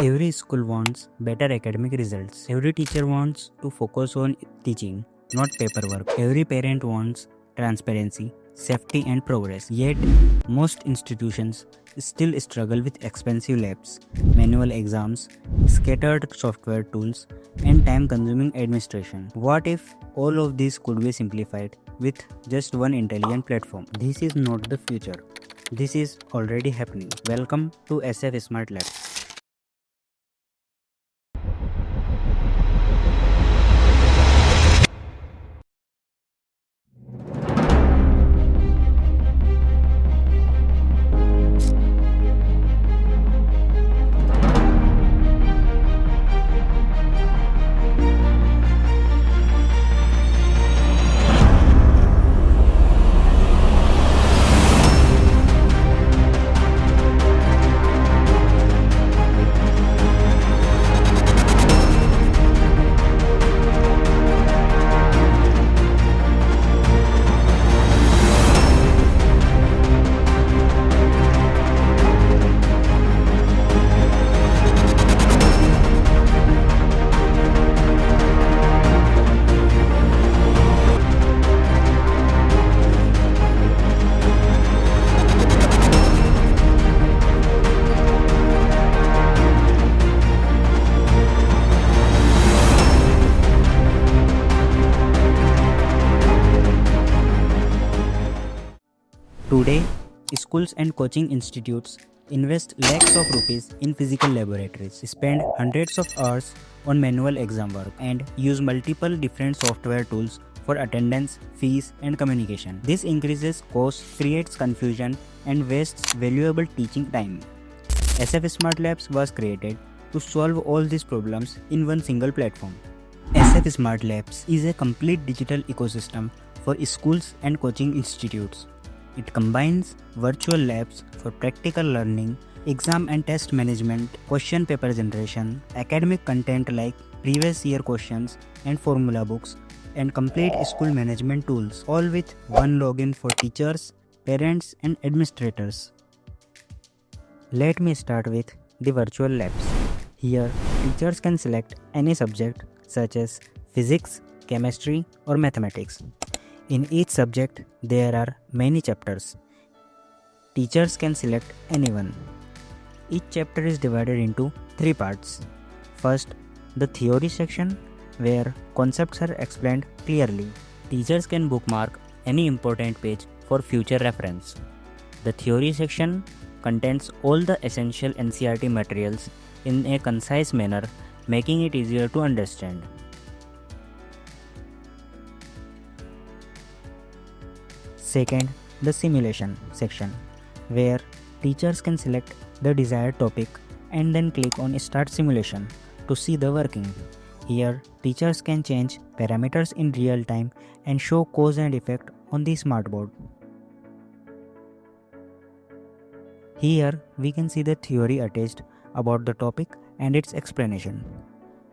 Every school wants better academic results. Every teacher wants to focus on teaching, not paperwork. Every parent wants transparency, safety, and progress. Yet, most institutions still struggle with expensive labs, manual exams, scattered software tools, and time consuming administration. What if all of this could be simplified with just one intelligent platform? This is not the future. This is already happening. Welcome to SF Smartlabs. Today, schools and coaching institutes invest lakhs of rupees in physical laboratories, spend hundreds of hours on manual exam work, and use multiple different software tools for attendance, fees, and communication. This increases costs, creates confusion, and wastes valuable teaching time. SF Smartlabs was created to solve all these problems in one single platform. SF Smartlabs is a complete digital ecosystem for schools and coaching institutes. It combines virtual labs for practical learning, exam and test management, question paper generation, academic content like previous year questions and formula books, and complete school management tools, all with one login for teachers, parents, and administrators. Let me start with the virtual labs. Here, teachers can select any subject such as physics, chemistry, or mathematics. In each subject, there are many chapters. Teachers can select anyone. Each chapter is divided into 3 parts. First, the theory section, where concepts are explained clearly. Teachers can bookmark any important page for future reference. The theory section contains all the essential NCERT materials in a concise manner, making it easier to understand. Second, the simulation section, where teachers can select the desired topic and then click on Start Simulation to see the working. Here, teachers can change parameters in real time and show cause and effect on the smartboard. Here, we can see the theory attached about the topic and its explanation.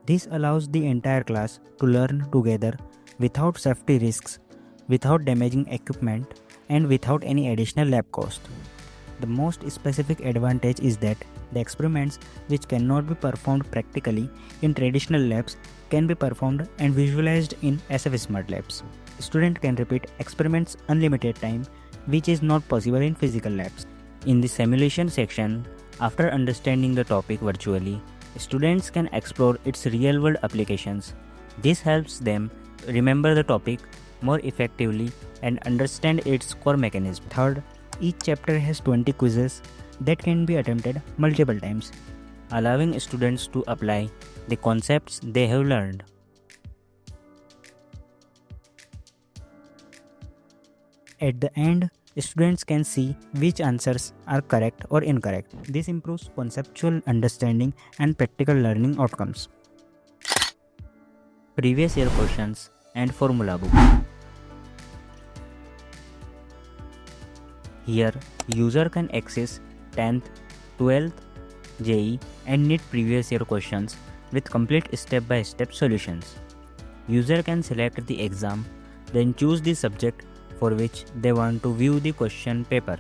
This allows the entire class to learn together without safety risks, without damaging equipment, and without any additional lab cost. The most specific advantage is that the experiments which cannot be performed practically in traditional labs can be performed and visualized in SF Smartlabs. Students can repeat experiments unlimited time, which is not possible in physical labs. In the simulation section, after understanding the topic virtually, students can explore its real-world applications. This helps them remember the topic more effectively and understand its core mechanism. Third, each chapter has 20 quizzes that can be attempted multiple times, allowing students to apply the concepts they have learned. At the end, students can see which answers are correct or incorrect. This improves conceptual understanding and practical learning outcomes. Previous year questions and formula book. Here, user can access 10th, 12th, JEE and NEET previous year questions with complete step-by-step solutions. User can select the exam, then choose the subject for which they want to view the question paper,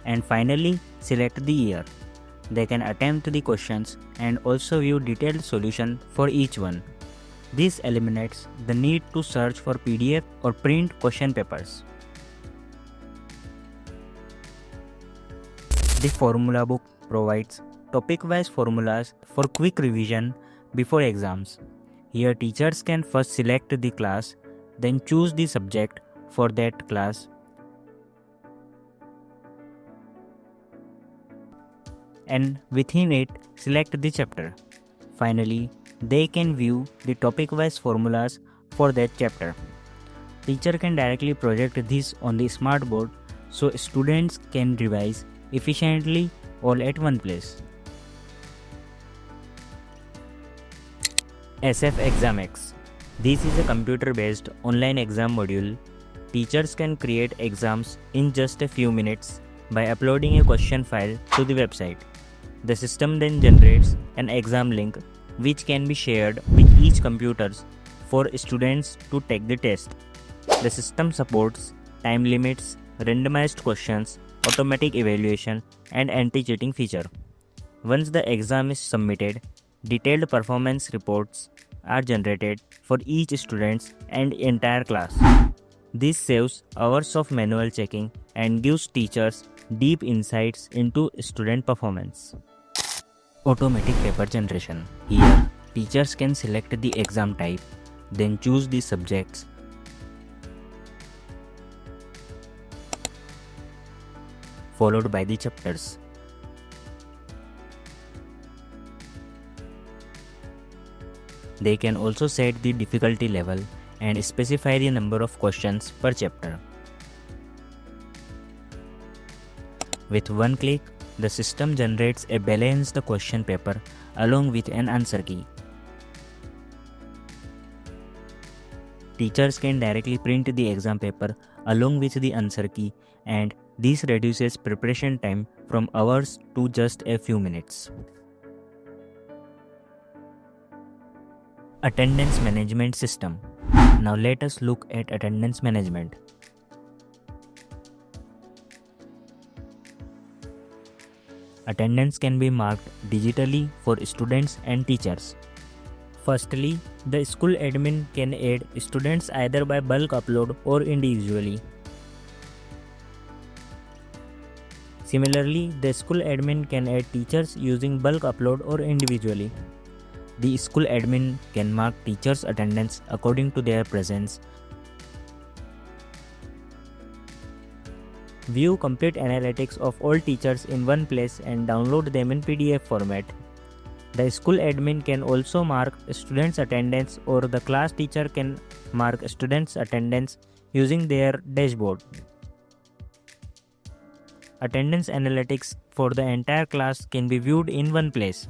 and finally select the year. They can attempt the questions and also view detailed solution for each one. This eliminates the need to search for PDF or print question papers. The formula book provides topic-wise formulas for quick revision before exams. Here teachers can first select the class, then choose the subject for that class, and within it select the chapter. Finally, they can view the topic-wise formulas for that chapter. Teacher can directly project this on the smart board so students can revise efficiently all at one place. SFExamX. This is a computer-based online exam module. Teachers can create exams in just a few minutes by uploading a question file to the website. The system then generates an exam link which can be shared with each computer for students to take the test. The system supports time limits, randomized questions, automatic evaluation, and anti-cheating feature. Once the exam is submitted, detailed performance reports are generated for each student and entire class. This saves hours of manual checking and gives teachers deep insights into student performance. Automatic paper generation. Here, teachers can select the exam type, then choose the subjects, followed by the chapters. They can also set the difficulty level and specify the number of questions per chapter. With one click, the system generates a balanced question paper along with an answer key. Teachers can directly print the exam paper along with the answer key, and this reduces preparation time from hours to just a few minutes. Attendance management system. Now let us look at attendance management. Attendance can be marked digitally for students and teachers. Firstly, the school admin can add students either by bulk upload or individually. Similarly, the school admin can add teachers using bulk upload or individually. The school admin can mark teachers' attendance according to their presence. View complete analytics of all teachers in one place and download them in PDF format. The school admin can also mark students' attendance, or the class teacher can mark students' attendance using their dashboard. Attendance analytics for the entire class can be viewed in one place.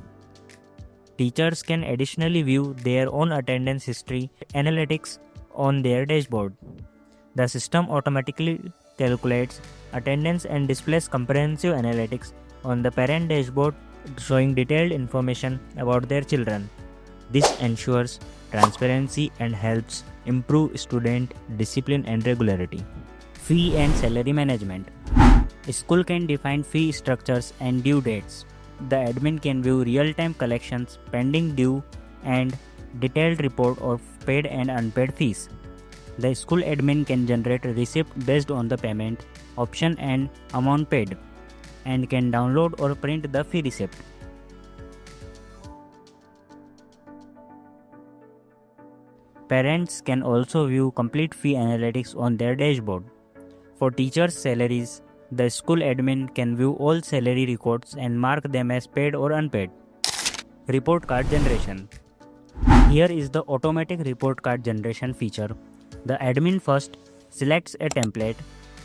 Teachers can additionally view their own attendance history analytics on their dashboard. The system automatically calculates attendance and displays comprehensive analytics on the parent dashboard showing detailed information about their children. This ensures transparency and helps improve student discipline and regularity. Fee and salary management. School can define fee structures and due dates. The admin can view real-time collections, pending due, and detailed report of paid and unpaid fees. The school admin can generate a receipt based on the payment option and amount paid, and can download or print the fee receipt. Parents can also view complete fee analytics on their dashboard. For teachers' salaries, the school admin can view all salary records and mark them as paid or unpaid. Report card generation. Here is the automatic report card generation feature. The admin first selects a template,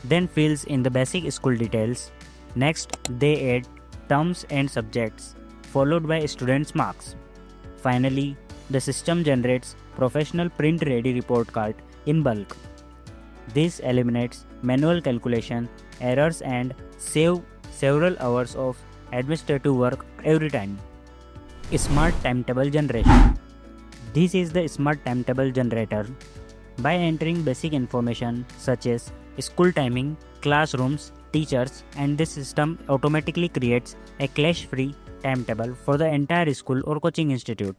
then fills in the basic school details. Next, they add terms and subjects, followed by students' marks. Finally, the system generates professional print-ready report card in bulk. This eliminates manual calculation, errors, and saves several hours of administrative work every time. Smart timetable generation. This is the smart timetable generator. By entering basic information such as school timing, classrooms, teachers, and this system automatically creates a clash-free timetable for the entire school or coaching institute.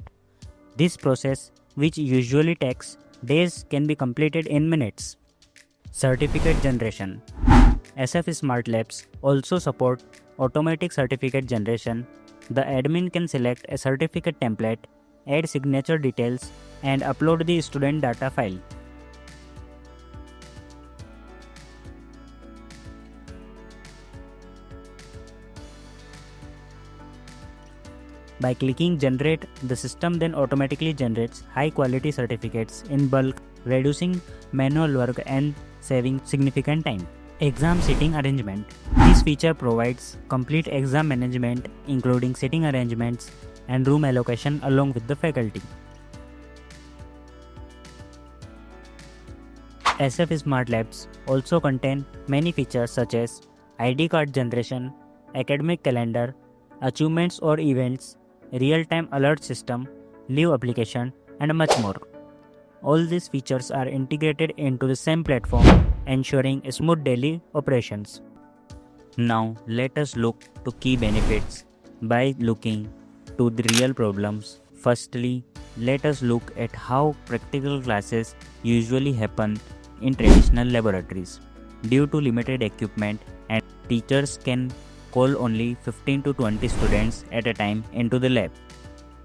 This process, which usually takes days, can be completed in minutes. Certificate generation. SF Smartlabs also support automatic certificate generation. The admin can select a certificate template, add signature details, and upload the student data file. By clicking generate, the system then automatically generates high quality certificates in bulk, reducing manual work and saving significant time. Exam seating arrangement. This feature provides complete exam management, including seating arrangements and room allocation along with the faculty. SF Smartlabs also contain many features such as ID card generation, academic calendar, achievements or events, real-time alert system, leave application, and much more. All these features are integrated into the same platform, ensuring smooth daily operations. Now let us look to key benefits by looking to the real problems. Firstly, let us look at how practical classes usually happen in traditional laboratories. Due to limited equipment, and teachers can call only 15 to 20 students at a time into the lab.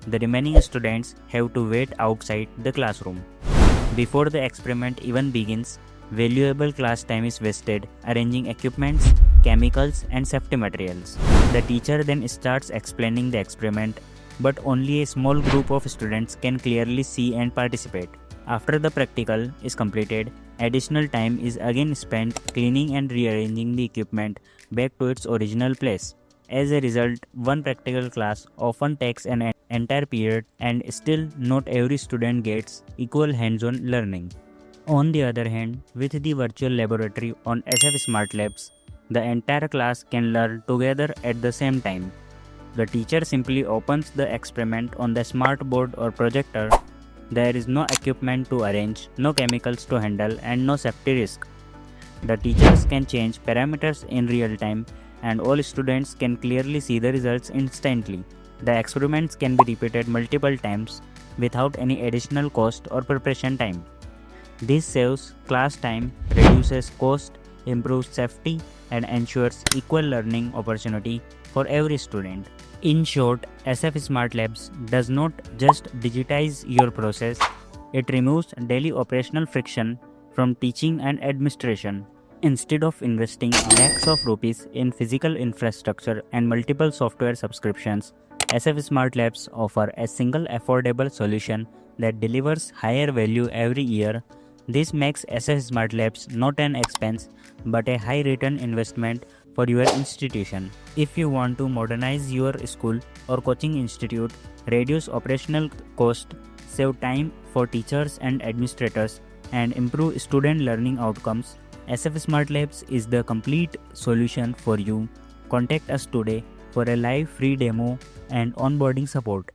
The remaining students have to wait outside the classroom. Before the experiment even begins, valuable class time is wasted arranging equipments, chemicals, and safety materials. The teacher then starts explaining the experiment, but only a small group of students can clearly see and participate. After the practical is completed, additional time is again spent cleaning and rearranging the equipment back to its original place. As a result, one practical class often takes an entire period, and still not every student gets equal hands-on learning. On the other hand, with the virtual laboratory on SF Smartlabs, the entire class can learn together at the same time. The teacher simply opens the experiment on the smart board or projector. There is no equipment to arrange, no chemicals to handle, and no safety risk. The teachers can change parameters in real time, and all students can clearly see the results instantly. The experiments can be repeated multiple times without any additional cost or preparation time. This saves class time, reduces cost, improves safety, and ensures equal learning opportunity for every student. In short, SF Smartlabs does not just digitize your process, it removes daily operational friction from teaching and administration. Instead of investing lakhs of rupees in physical infrastructure and multiple software subscriptions, SF Smartlabs offer a single affordable solution that delivers higher value every year. This makes SF Smartlabs not an expense but a high return investment for your institution. If you want to modernize your school or coaching institute, reduce operational cost, save time for teachers and administrators, and improve student learning outcomes, SF Smartlabs is the complete solution for you. Contact us today for a live free demo and onboarding support.